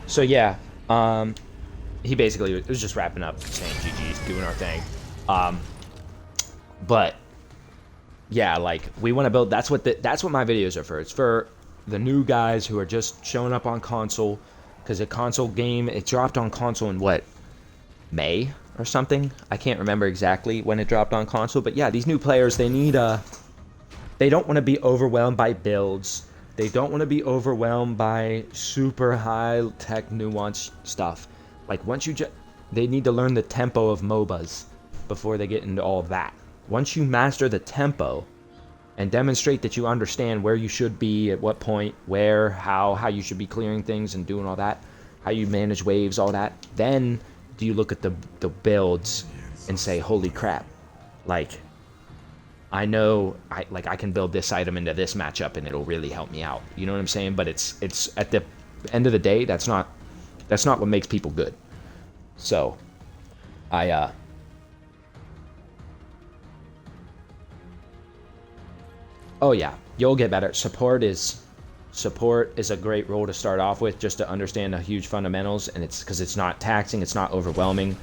So yeah, he basically was just wrapping up, saying GG's, doing our thing. But yeah, like we want to build. That's what my videos are for. It's for the new guys who are just showing up on console, because a console game, it dropped on console in what, May or something. I can't remember exactly when it dropped on console, but yeah, these new players, they need they don't want to be overwhelmed by builds. They don't want to be overwhelmed by super high tech nuanced stuff. Like once you they need to learn the tempo of MOBAs before they get into all of that. Once you master the tempo and demonstrate that you understand where you should be, at what point, where, how you should be clearing things and doing all that, how you manage waves, all that, then do you look at the builds and say, holy crap, like, I know I can build this item into this matchup and it'll really help me out. You know what I'm saying? But it's at the end of the day, that's not what makes people good. So oh yeah, you'll get better. Support is a great role to start off with, just to understand the huge fundamentals, and it's because it's not taxing, it's not overwhelming.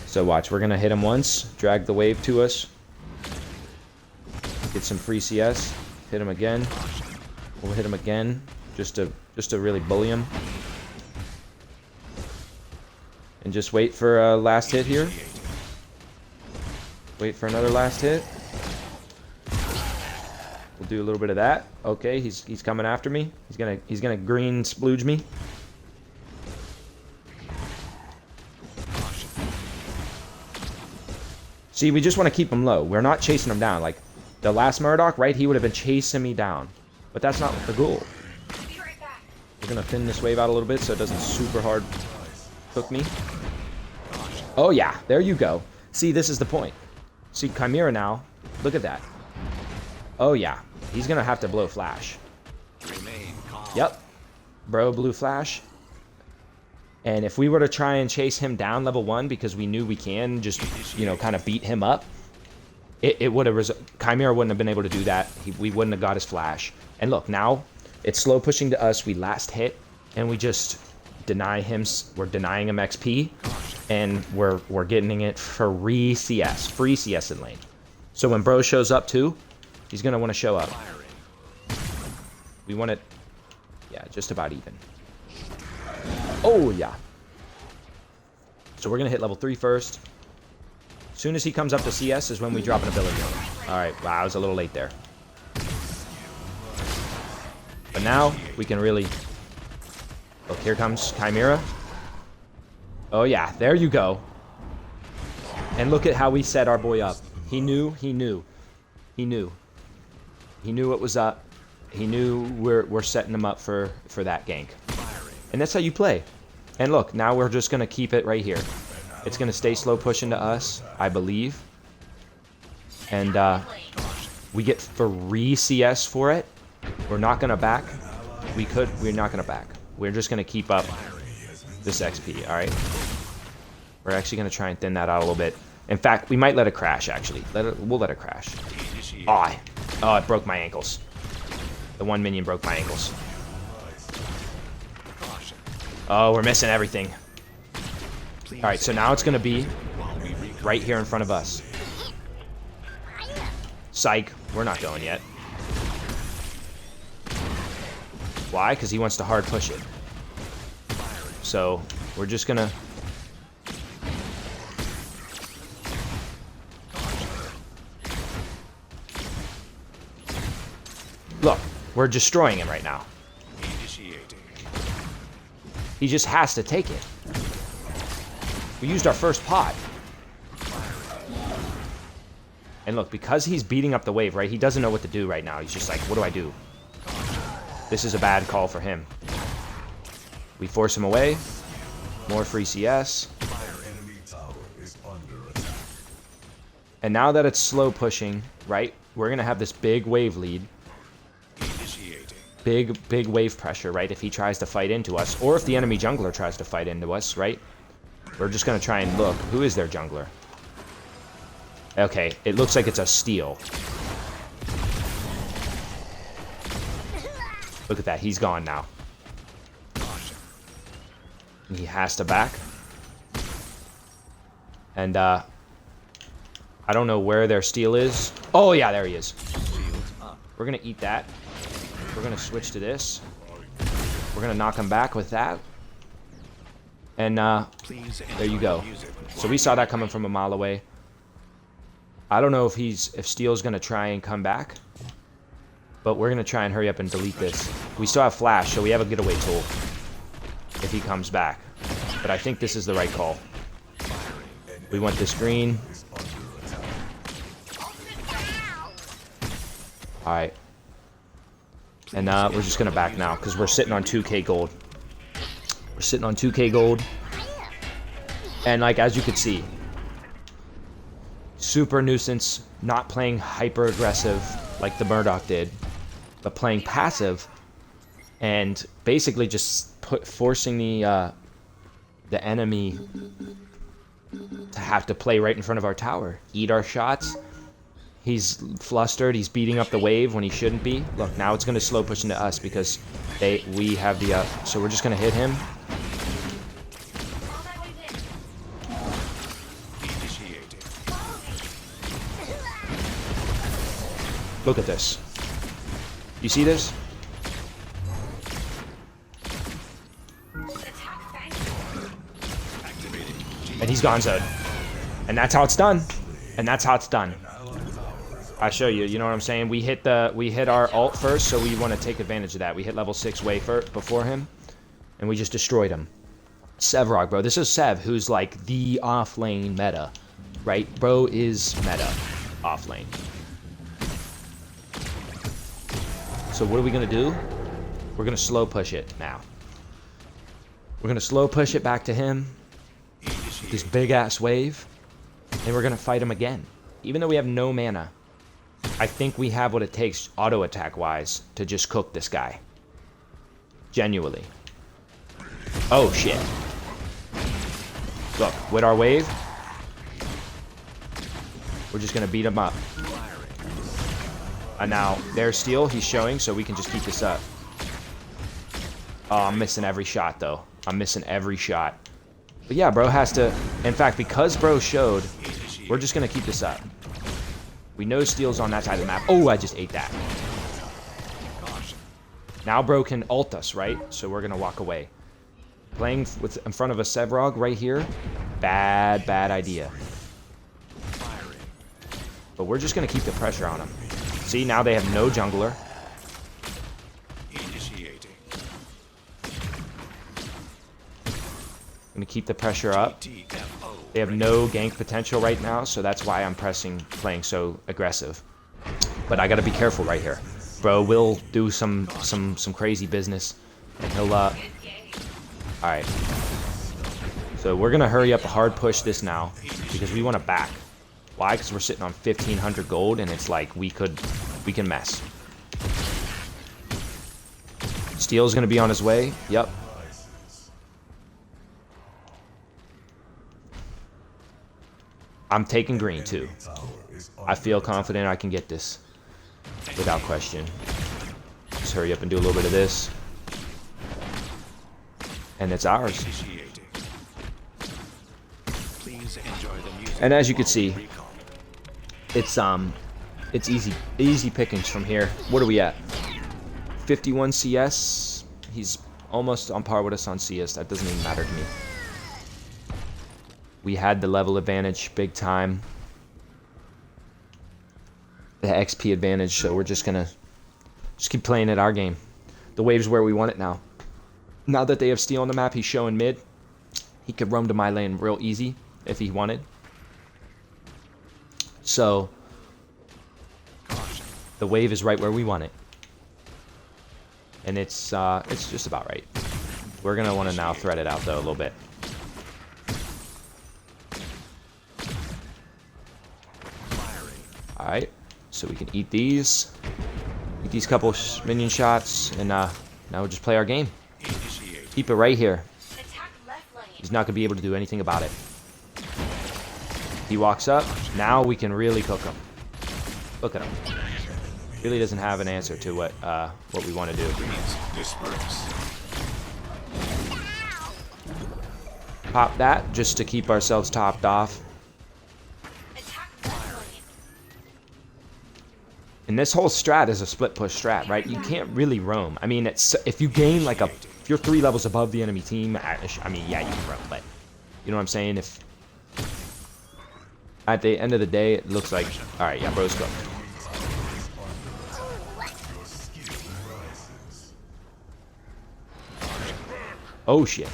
So watch, we're gonna hit him once, drag the wave to us, get some free CS, hit him again. We'll hit him again, just to really bully him, and just wait for a last hit here. Wait for another last hit. We'll do a little bit of that. Okay, he's coming after me. He's gonna green splooge me. See, we just want to keep him low. We're not chasing him down. Like the last Murdoch, right? He would have been chasing me down, but that's not the goal. We're gonna thin this wave out a little bit so it doesn't super hard hook me. Oh yeah, there you go. See, this is the point. See, Chimera now. Look at that. Oh yeah, he's gonna have to blow flash. Yep, bro blew flash. And if we were to try and chase him down level 1 because we knew we can just, you know, kind of beat him up, it would have Chimera wouldn't have been able to do that. We wouldn't have got his flash. And look, now it's slow pushing to us. We last hit and we just deny him. We're denying him XP, and we're getting it free CS, free CS in lane. So when bro shows up too, he's gonna want to show up. We want it, yeah, just about even. Oh yeah. So we're gonna hit level 3 first. As soon as he comes up to CS is when we drop an ability on him. All right, wow, I was a little late there. But now we can really. Look, here comes Chimera. Oh yeah, there you go. And look at how we set our boy up. He knew what was up. He knew we're setting him up for that gank. And that's how you play. And look, now we're just gonna keep it right here. It's gonna stay slow pushing to us, I believe. And we get free CS for it. We're not gonna back. We're not gonna back. We're just gonna keep up this XP, alright? We're actually gonna try and thin that out a little bit. In fact, we might let it crash, actually. We'll let it crash. Oh, it broke my ankles. The one minion broke my ankles. Oh, we're missing everything. Alright, so now it's gonna be right here in front of us. Psych, we're not going yet. Why? Because he wants to hard push it. So, we're just gonna... Look, we're destroying him right now. He just has to take it. We used our first pot. And look, because he's beating up the wave, right? He doesn't know what to do right now. He's just like, what do I do? This is a bad call for him. We force him away. More free CS. And now that it's slow pushing, right? We're going to have this big wave lead. Big wave pressure, right? If he tries to fight into us, or if the enemy jungler tries to fight into us, right? We're just gonna try and look. Who is their jungler? Okay, it looks like it's a steal. Look at that, he's gone now. He has to back. And, I don't know where their steal is. Oh, yeah, there he is. We're going to eat that. We're going to switch to this. We're going to knock him back with that. And, there you go. So we saw that coming from a mile away. I don't know if Steel's going to try and come back. But we're going to try and hurry up and delete this. We still have flash, so we have a getaway tool if he comes back. But I think this is the right call. We want this green. Alright. And we're just going to back now because we're sitting on 2k gold. We're sitting on 2k gold. And like, as you could see, super nuisance, not playing hyper aggressive like the Murdoch did, but playing passive and basically just forcing the enemy to have to play right in front of our tower, eat our shots. He's flustered. He's beating up the wave when he shouldn't be. Look, now it's going to slow push into us because we have the so we're just going to hit him. Look at this. You see this? And he's gonzoed. And that's how it's done. And that's how it's done. I show you, you know what I'm saying? We hit our ult first, so we want to take advantage of that. We hit level 6 way before him, and we just destroyed him. Sevarog, bro. This is Sev, who's like the offlane meta, right? Bro is meta offlane. So what are we gonna do? We're gonna slow push it now. We're gonna slow push it back to him. This big ass wave, and we're gonna fight him again. Even though we have no mana, I think we have what it takes auto attack wise to just cook this guy. Genuinely. Oh shit. Look, with our wave, we're just gonna beat him up. And now there's steal, he's showing, so we can just keep this up. Oh, I'm missing every shot though. I'm missing every shot. But yeah, bro has to, in fact, because bro showed, we're just gonna keep this up. We know steal's on that side of the map. Oh, I just ate that. Now bro can ult us, right? So we're gonna walk away. Playing in front of a Sevarog right here, bad idea. But we're just gonna keep the pressure on them. See, now they have no jungler. I'm gonna keep the pressure up. They have no gank potential right now, so that's why I'm playing so aggressive. But I gotta be careful right here. Bro will do some crazy business, and he'll Alright. So we're gonna hurry up a hard push this now, because we want to back. Why? Because we're sitting on 1,500 gold, and it's like we can mess. Steel's gonna be on his way. Yep. I'm taking green too. I feel confident I can get this without question. Just hurry up and do a little bit of this, and it's ours. And as you can see, it's easy pickings from here. What are we at? 51 CS. He's almost on par with us on CS. That doesn't even matter to me. We had the level advantage big time. The XP advantage, so we're just gonna keep playing it our game. The wave's where we want it now. Now that they have steal on the map, he's showing mid. He could roam to my lane real easy if he wanted. So the wave is right where we want it. And it's just about right. We're gonna want to now thread it out though a little bit. Alright, so we can eat these couple minion shots, and now we'll just play our game. Keep it right here. He's not going to be able to do anything about it. He walks up, now we can really cook him. Look at him. Really doesn't have an answer to what we want to do. Pop that just to keep ourselves topped off. And this whole strat is a split push strat, right? You can't really roam. I mean, it's if you gain like if you're 3 levels above the enemy team, I mean, yeah, you can roam, but you know what I'm saying? If at the end of the day, it looks like, all right, yeah, bro's cooked. Oh shit!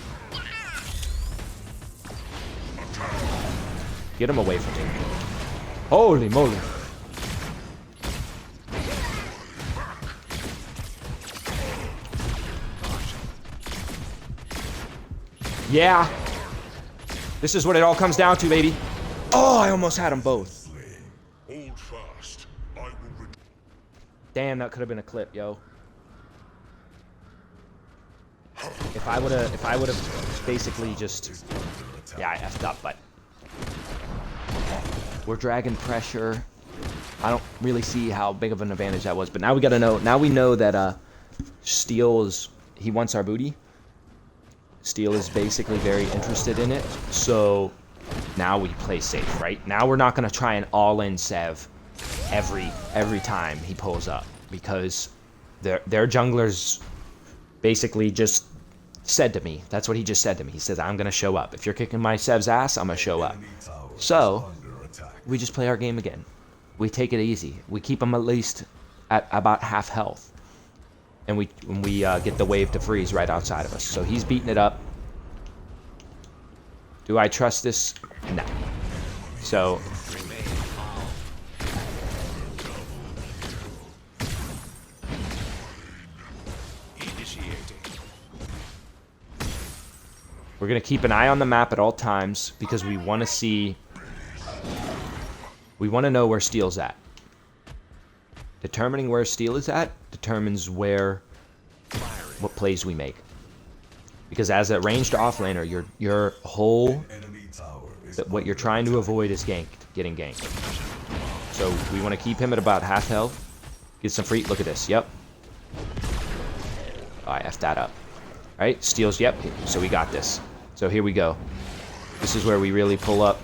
Get him away from me! Holy moly! Yeah. This is what it all comes down to, baby. Oh, I almost had them both. Damn, that could have been a clip, yo. If I would have basically just, yeah, I effed up, but we're dragging pressure. I don't really see how big of an advantage that was, but now we gotta know. Now we know that Steel is, he wants our booty. Steel is basically very interested in it, so now we play safe, right? Now we're not gonna try and all-in Sev every time he pulls up, because their junglers basically just said to me, that's what he just said to me. He says, I'm gonna show up. If you're kicking my Sev's ass, I'm gonna show up. So we just play our game again. We take it easy. We keep him at least at about half health. And we get the wave to freeze right outside of us. So he's beating it up. Do I trust this? No. So we're gonna keep an eye on the map at all times because we want to see. We want to know where Steel's at. Determining where Steel is at determines what plays we make. Because as a ranged offlaner, your whole, what you're trying to avoid is getting ganked. So we want to keep him at about half health. Get some free, look at this, yep. Oh, I effed that up. Alright, Steel's, yep, so we got this. So here we go. This is where we really pull up.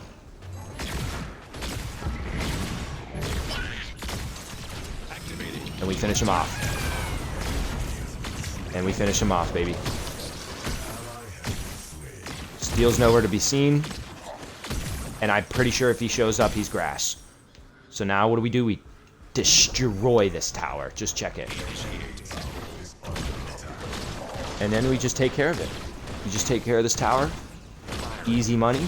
And we finish him off. And we finish him off, baby. Steel's nowhere to be seen. And I'm pretty sure if he shows up, he's grass. So now what do? We destroy this tower. Just check it. And then we just take care of it. We just take care of this tower. Easy money.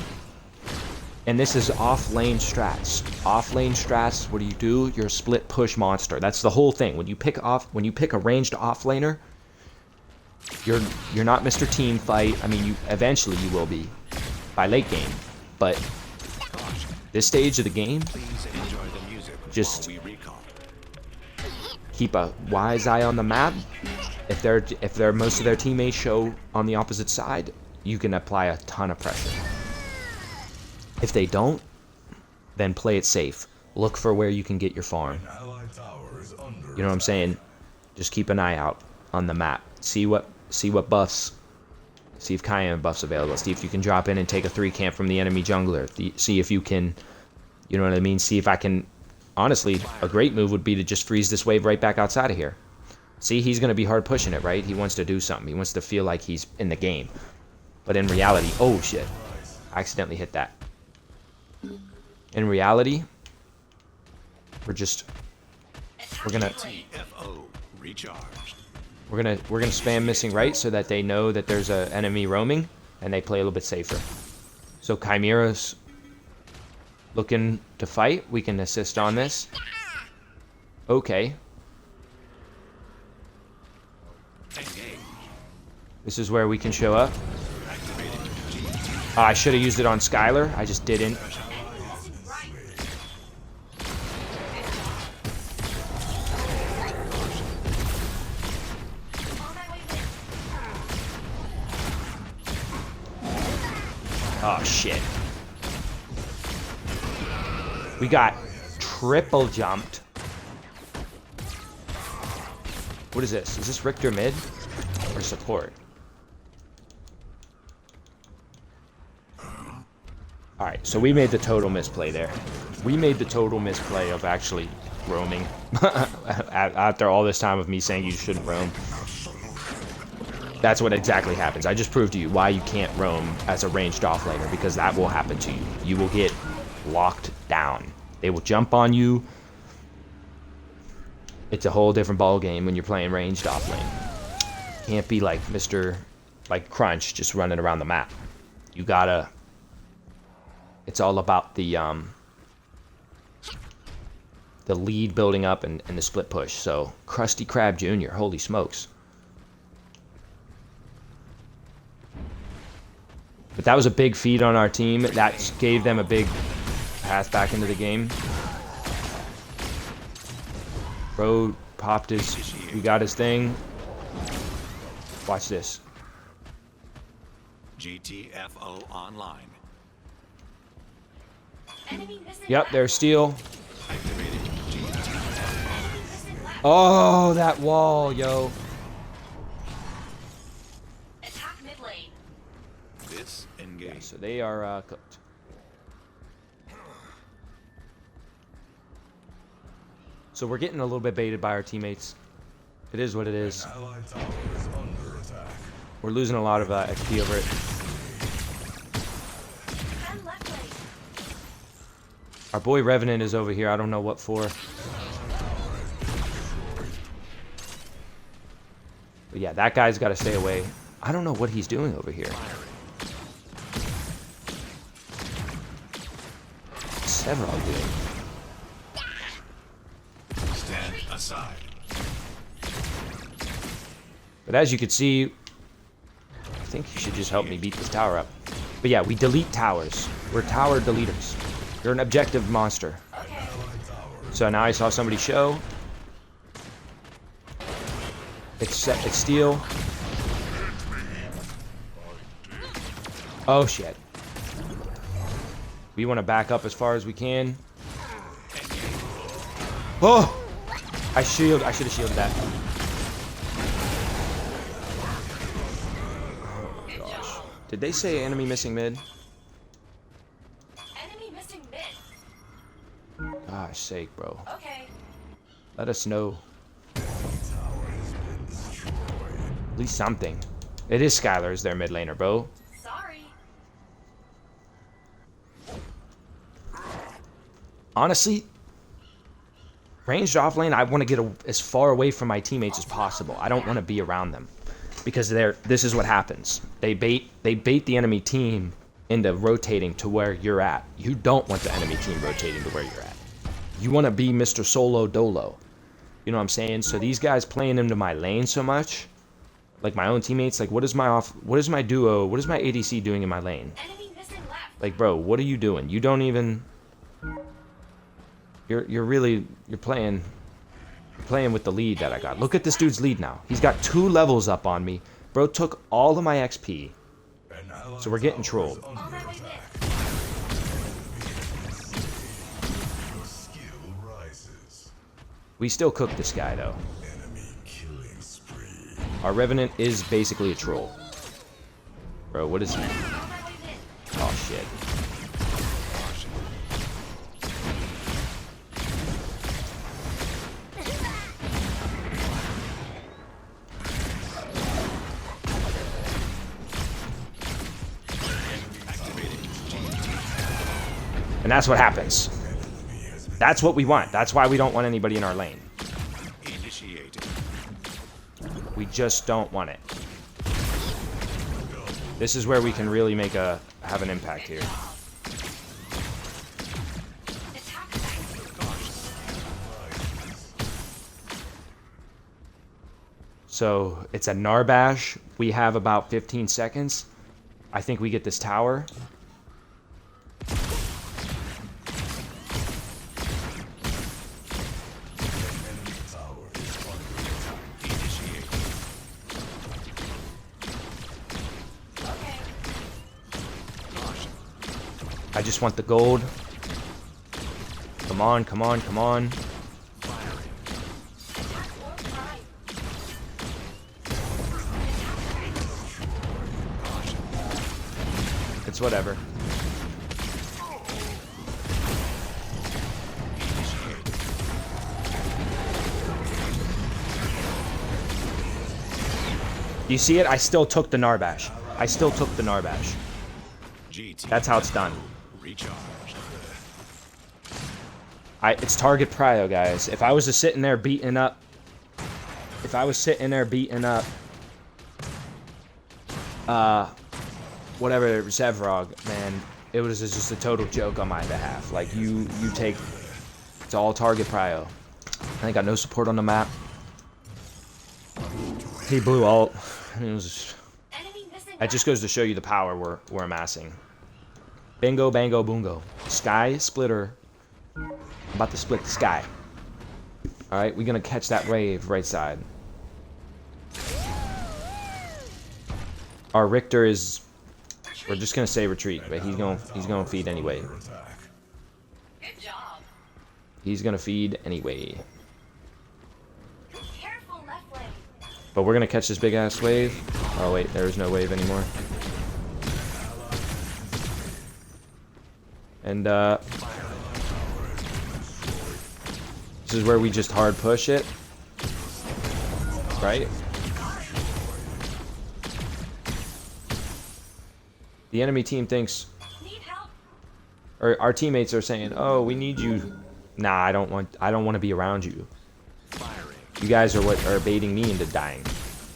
And this is off-lane strats. Off-lane strats, what do? You're a split push monster. That's the whole thing. When you pick a ranged off-laner, you're not Mr. Team Fight. I mean, eventually you will be by late game. But this stage of the game, just keep a wise eye on the map. If most of their teammates show on the opposite side, you can apply a ton of pressure. If they don't, then play it safe. Look for where you can get your farm. You know what I'm saying? Just keep an eye out on the map. See what buffs. See if Cayenne buffs available. See if you can drop in and take a 3 camp from the enemy jungler. See if you can, you know what I mean? See if I can. Honestly, a great move would be to just freeze this wave right back outside of here. See, he's going to be hard pushing it, right? He wants to do something. He wants to feel like he's in the game. But in reality, oh shit. I accidentally hit that. In reality, we're gonna spam missing right so that they know that there's an enemy roaming and they play a little bit safer. So Chimera's looking to fight. We can assist on this. Okay. This is where we can show up. I should have used it on Skylar. I just didn't. Oh, shit. We got triple jumped. What is this? Is this Richter mid or support? Alright, so we made the total misplay there. We made the total misplay of actually roaming. After all this time of me saying you shouldn't roam. That's what exactly happens. I just proved to you why you can't roam as a ranged offlaner, because that will happen to you. You will get locked down. They will jump on you. It's a whole different ball game when you're playing ranged offlane. Can't be like Mr. like Crunch just running around the map. You gotta. It's all about the lead building up and the split push. So Krusty Krab Jr. Holy smokes. But that was a big feed on our team. That gave them a big path back into the game. Bro popped his, he got his thing. Watch this. GTFO online. Yep, there's steel. Oh, that wall, yo. Attack mid lane. This engage. Yeah, so they are cooked. So we're getting a little bit baited by our teammates. It is what it is. We're losing a lot of XP over it. Our boy Revenant is over here. I don't know what for. But yeah, that guy's got to stay away. I don't know what he's doing over here. What's Sevarog doing? Stand aside. But as you can see, I think you should just help me beat this tower up. But yeah, we delete towers. We're tower deleters. You're an objective monster. So now I saw somebody show. It's steel. Oh shit. We want to back up as far as we can. Oh! I should have shielded that. Oh my gosh. Did they say enemy missing mid? Enemy missing mid. Gosh sake, bro. Okay. Let us know. At least something. It is Skylar as their mid laner, bro. Sorry. Honestly, ranged offlane, I want to get as far away from my teammates as possible. I don't want to be around them because this is what happens. They bait the enemy team into rotating to where you're at. You don't want the enemy team rotating to where you're at. You want to be Mr. Solo Dolo. You know what I'm saying? So these guys playing into my lane so much, like my own teammates, like what is my duo, what is my ADC doing in my lane? Enemy missing left. Like, bro, what are you doing? You don't even. You're playing with the lead that I got. Look at this dude's lead now. He's got 2 levels up on me. Bro took all of my XP. So we're getting trolled. All that way mid. We still cook this guy though. Our Revenant is basically a troll. Bro, what is he? All that way mid. Oh shit. And that's what happens. That's what we want. That's why we don't want anybody in our lane. Initiated. We just don't want it. This is where we can really have an impact here. So it's a Narbash. We have about 15 seconds. I think we get this tower. I just want the gold. Come on, come on, come on. It's whatever. Do you see it? I still took the Narbash. I still took the Narbash. GT That's how it's done. recharged. It's target prio, guys. If I was just sitting there beating up... whatever, Sevarog, man, it was just a total joke on my behalf. Like, you take... It's all target prio. I ain't got no support on the map. He blew ult. It was... Enemy missing That just goes to show you the power we're amassing. Bingo, bango, boongo. Sky splitter. I'm about to split the sky. Alright, we're gonna catch that wave right side. Our Richter is... We're just gonna say retreat, but he's gonna feed anyway. Good job. He's gonna feed anyway. Careful left lane. But we're gonna catch this big ass wave. Oh wait, there is no wave anymore. And this is where we just hard push it. Right? The enemy team thinks, Need help? or our teammates are saying, "Oh, we need you." Nah, I don't want to be around you. Firing. You guys are what are baiting me into dying.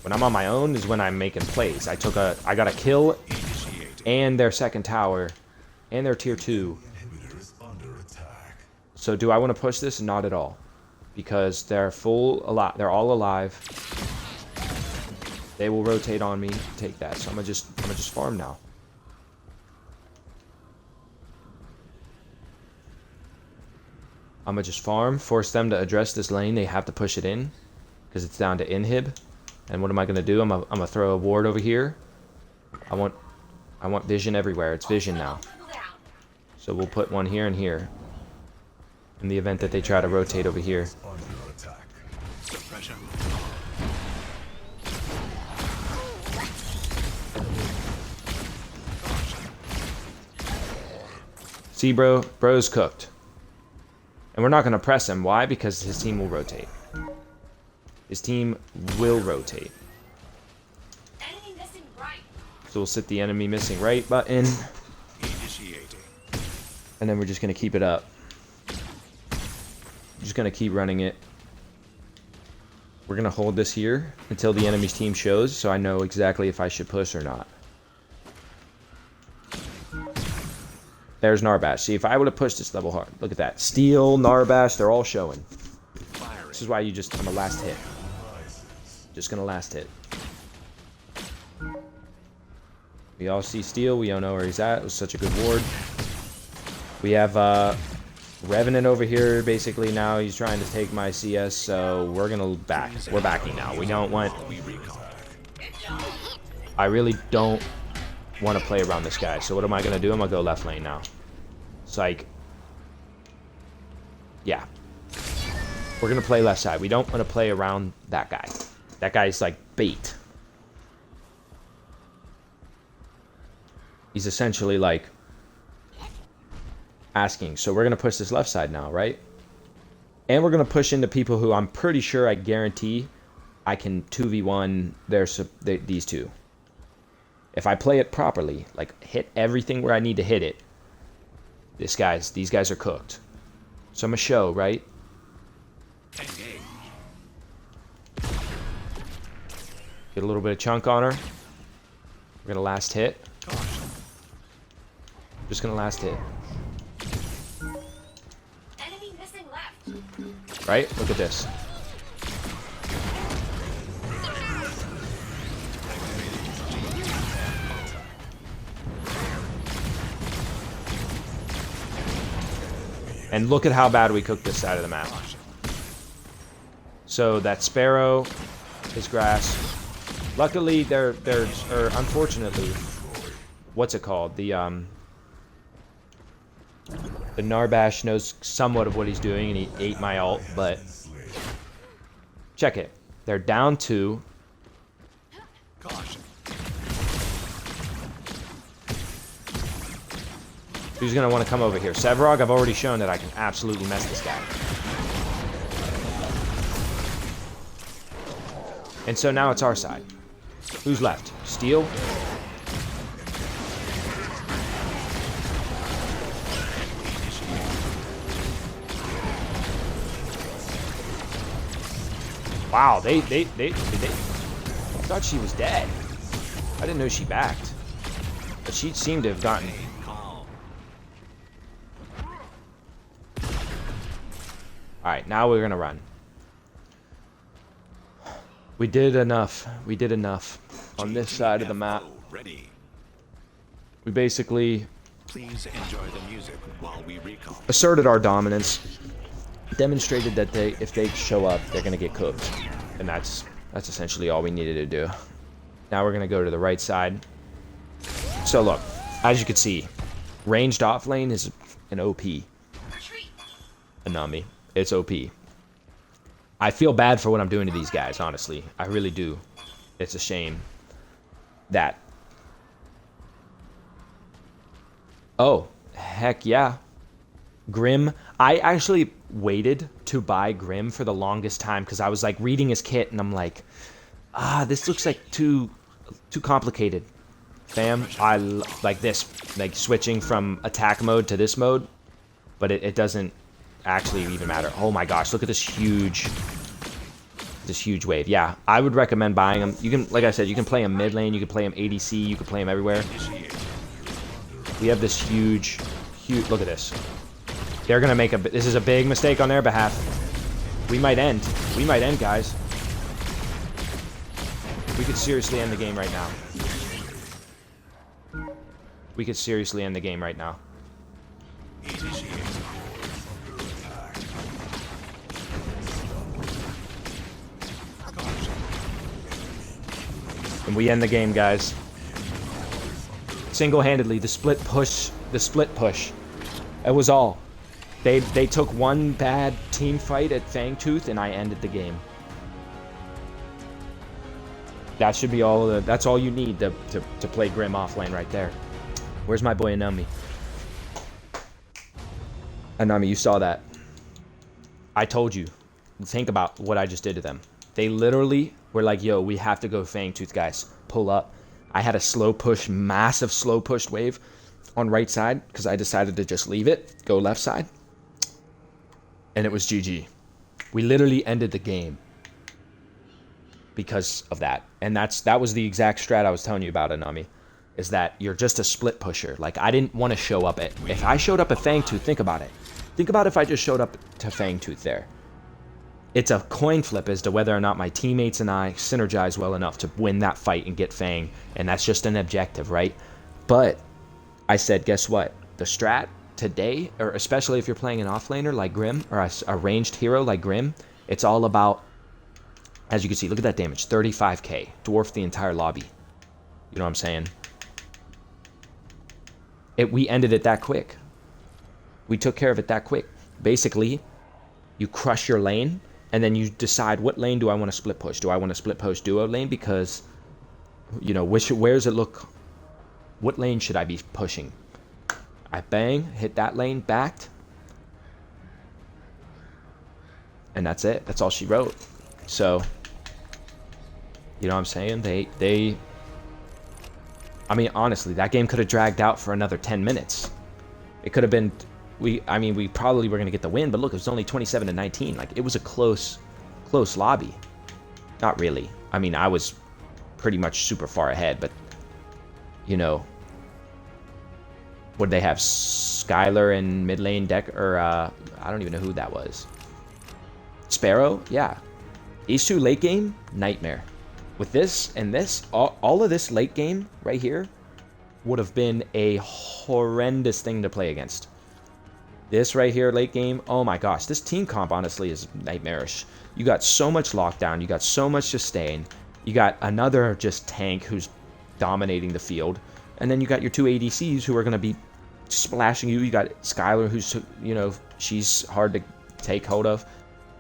When I'm on my own is when I'm making plays. I got a kill Initiating. and their second tower and their tier 2. So do I want to push this? Not at all. Because they're they're all alive. They will rotate on me to take that. So I'm gonna just farm now. I'm gonna just farm, force them to address this lane. They have to push it in because it's down to inhib. And what am I gonna do? I'm gonna throw a ward over here. I want vision everywhere. It's vision now. Double down. So we'll put one here and here. In the event that they try to rotate over here. Suppression. See, bro's cooked. And we're not gonna press him. Why? Because his team will rotate. His team will rotate. Enemy missing right. So we'll sit the enemy missing right button. Initiating. And then we're just gonna keep it up. Just gonna keep running it. We're gonna hold this here until the enemy's team shows, so I know exactly if I should push or not. There's Narbash. See, if I would have pushed this level hard, look at that. Steel, Narbash, they're all showing. Firing. This is why you I'm a last hit. Just gonna last hit. We all see Steel. We all know where he's at. It was such a good ward. We have Revenant over here. Basically now he's trying to take my CS, so we're gonna back. We're backing now. We don't want... I really don't want to play around this guy. So what am I gonna do? I'm gonna go left lane now. Psych. Yeah. We're gonna play left side. We don't want to play around that guy. That guy's like bait. He's essentially like asking. So we're gonna push this left side now, right? And we're gonna push into people who I'm pretty sure I guarantee I can 2v1 these two. If I play it properly, like hit everything where I need to hit it, these guys are cooked. So I'm gonna show, right? Engage. Get a little bit of chunk on her. We're gonna last hit. Caution. Just gonna last hit. Enemy missing left. Right? Look at this. And look at how bad we cooked this side of the map. So that Sparrow is grass. Luckily, or unfortunately, what's it called? The Narbash knows somewhat of what he's doing, and he ate my ult, but check it. They're down 2. Caution. Who's gonna want to come over here? Sevarog, I've already shown that I can absolutely mess this guy. And so now it's our side. Who's left? Steel? Wow, they I thought she was dead. I didn't know she backed. But she seemed to have gotten... Alright, now we're gonna run. We did enough. We did enough on this side of the map. Ready. We basically Please enjoy the music while we recall. asserted our dominance, demonstrated that if they show up, they're gonna get cooked. And that's essentially all we needed to do. Now we're gonna go to the right side. So look, as you can see, ranged offlane is an OP. Retreat. Anami. It's OP. I feel bad for what I'm doing to these guys, honestly. I really do. It's a shame that... Oh, heck yeah. Grim. I actually waited to buy Grim for the longest time because I was like reading his kit and I'm like, this looks like too complicated. Fam, I like this, like switching from attack mode to this mode, but it doesn't actually even matter. Oh my gosh, look at this huge wave. Yeah, I would recommend buying them. You can, like I said, you can play them mid lane, you can play them ADC, you can play them everywhere. We have this huge, look at this. They're gonna make this is a big mistake on their behalf. We might end, guys. We could seriously end the game right now. We could seriously end the game right now. And we end the game, guys. Single-handedly, the split push. It was all. They took one bad team fight at Fangtooth, and I ended the game. That should be all. That's all you need to play Grim offlane right there. Where's my boy Anami? Anami, you saw that. I told you. Think about what I just did to them. They literally were like, yo, we have to go Fangtooth, guys. Pull up. I had a slow push, massive slow pushed wave on right side because I decided to just leave it, go left side. And it was GG. We literally ended the game because of that. And that was the exact strat I was telling you about, Anami. Is that you're just a split pusher. Like, I didn't want to show up at... If I showed up at Fangtooth, think about it. Think about if I just showed up to Fangtooth there. It's a coin flip as to whether or not my teammates and I synergize well enough to win that fight and get Fang. And that's just an objective, right? But I said, guess what? The strat today, or especially if you're playing an offlaner like Grim, or a ranged hero like Grim, it's all about, as you can see, look at that damage. 35k. Dwarfed the entire lobby. You know what I'm saying? We ended it that quick. We took care of it that quick. Basically, you crush your lane, and then you decide what lane do I want to split push. Do I want to split push duo lane? Because, you know, where does it look? What lane should I be pushing? I bang, hit that lane, backed. And that's it. That's all she wrote. So, you know what I'm saying? I mean, honestly, that game could have dragged out for another 10 minutes. It could have been... we probably were going to get the win, but look, it was only 27-19. Like, it was a close lobby. Not really. I mean, I was pretty much super far ahead, but, you know... What did they have? Skylar and mid lane deck, or, I don't even know who that was. Sparrow? Yeah. These two late game, nightmare. With this and this, all of this late game right here would have been a horrendous thing to play against. This right here, late game, oh my gosh, this team comp honestly is nightmarish. You got so much lockdown, you got so much sustain, you got another just tank who's dominating the field, and then you got your two ADCs who are going to be splashing you. You got Skylar, who's, you know, she's hard to take hold of.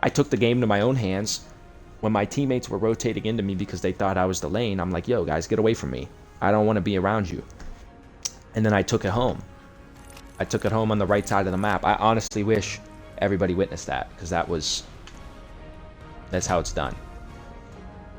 I took the game to my own hands. When my teammates were rotating into me because they thought I was the lane, I'm like, yo, guys, get away from me. I don't want to be around you. And then I took it home. I took it home on the right side of the map. I honestly wish everybody witnessed that, because that's how it's done.